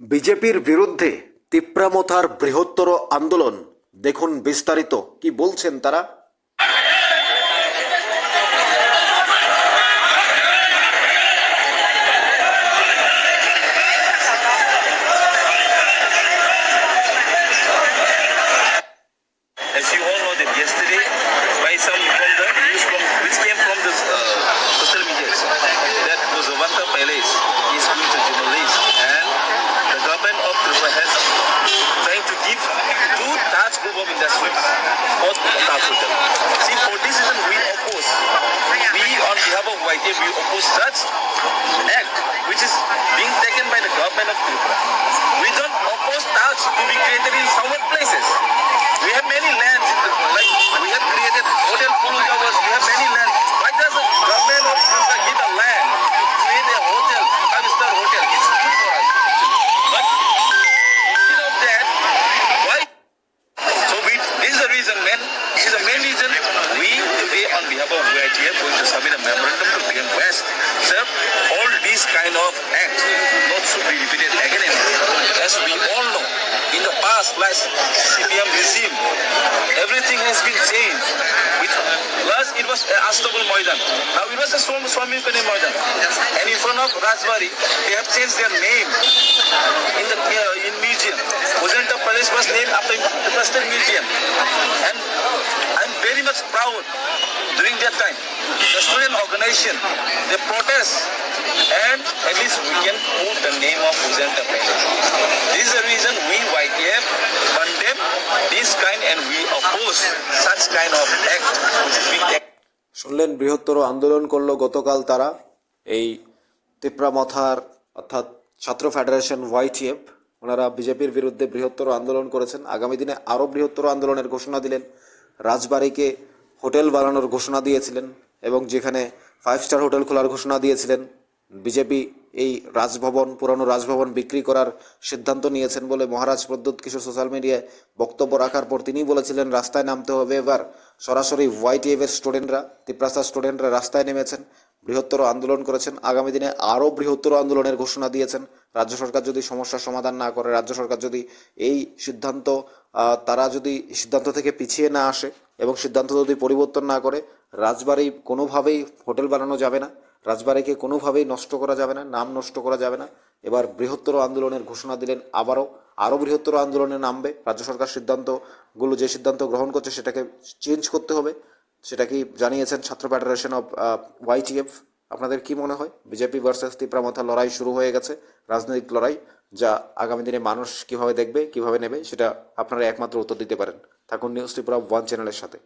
বিজেপির বিরুদ্ধে তিপ্রামথার বৃহত্তর আন্দোলন, দেখুন বিস্তারিত কি বলছেন তারা। As you all know that yesterday, by some from the news from which came from the social media, that Gozovanta Palace is going to demolish, and the government of Tripura has trying to give two Taj group of industries for Taj Hotel. See, for this reason we oppose. We on behalf of YTF we oppose such act which is being taken by the government of Tripura. We don't oppose Taj to be created in some places. We have many lands, like we have created hotel full towers, we have many lands. Why does the government of Tripura give a land to create a hotel, five-star hotel? It's good for us. But instead of that, why? So this is the reason, man. This is the main reason we today on behalf of YTF going to submit a memorandum to PM West. Sir, all these kind of acts not should be repeated again and again. As we all know, in the past, last CPM regime, everything has been changed. Last it was Astapul Maidan. Now it was a Swami Pane Maidan. And in front of Rajbari, they have changed their name in museum. Gozovanta Palace was named after the President Museum. And I'm very much proud during that time. The student organization, they protest, and at least we can put the name of Gozovanta Palace. This is the reason we YTF condemn this kind and we oppose such kind of act which is being taken. শুনলেন, বৃহত্তর আন্দোলন করলো গতকাল তারা, এই তিপ্রামথার অর্থাৎ ছাত্র federation YTF। ওনারা বিজেপির বিরুদ্ধে বৃহত্তর আন্দোলন করেছেন। আগামী দিনে আরও বৃহত্তর আন্দোলনের ঘোষণা দিলেন। রাজবাড়িকে হোটেল বানানোর ঘোষণা দিয়েছিলেন এবং যেখানে 5 স্টার হোটেল খোলার ঘোষণা দিয়েছিলেন। বিজেপি এই রাজভবন, পুরানো রাজভবন বিক্রি করার সিদ্ধান্ত নিয়েছেন বলে মহারাজ প্রদ্যোৎ কিশোর সোশ্যাল মিডিয়ায় বক্তব্য রাখার পর তিনি বলেছিলেন রাস্তায় নামতে হবে। এবার সরাসরি YTF এর স্টুডেন্টরা, তিপ্রাসার স্টুডেন্টরা রাস্তায় নেমেছেন, বৃহত্তর আন্দোলন করেছেন। আগামী দিনে আরও বৃহত্তর আন্দোলনের ঘোষণা দিয়েছেন। রাজ্য সরকার যদি সমস্যার সমাধান না করে, রাজ্য সরকার যদি এই সিদ্ধান্ত তারা যদি সিদ্ধান্ত থেকে পিছিয়ে না আসে এবং সিদ্ধান্ত যদি পরিবর্তন না করে, রাজবাড়ি কোনোভাবেই হোটেল বানানো যাবে না, রাজবাড়িকে কোনোভাবেই নষ্ট করা যাবে না, নাম নষ্ট করা যাবে না। এবার বৃহত্তর আন্দোলনের ঘোষণা দিলেন। আরও বৃহত্তর আন্দোলনে নামবে। রাজ্য সরকার সিদ্ধান্তগুলো যে সিদ্ধান্ত গ্রহণ করছে সেটাকে চেঞ্জ করতে হবে, সেটা কি জানিয়েছেন ছাত্র ফেডারেশন অফ YTF। আপনাদের কি মনে হয়? বিজেপি ভার্সেস তিপ্রামথা লড়াই শুরু হয়ে গেছে, রাজনৈতিক লড়াই, যা আগামী দিনে মানুষ কিভাবে দেখবে, কিভাবে নেবে, সেটা আপনারা একমাত্র উত্তর দিতে পারেন। থাকুন নিউজ ত্রিপুরা 1 চ্যানেলের সাথে।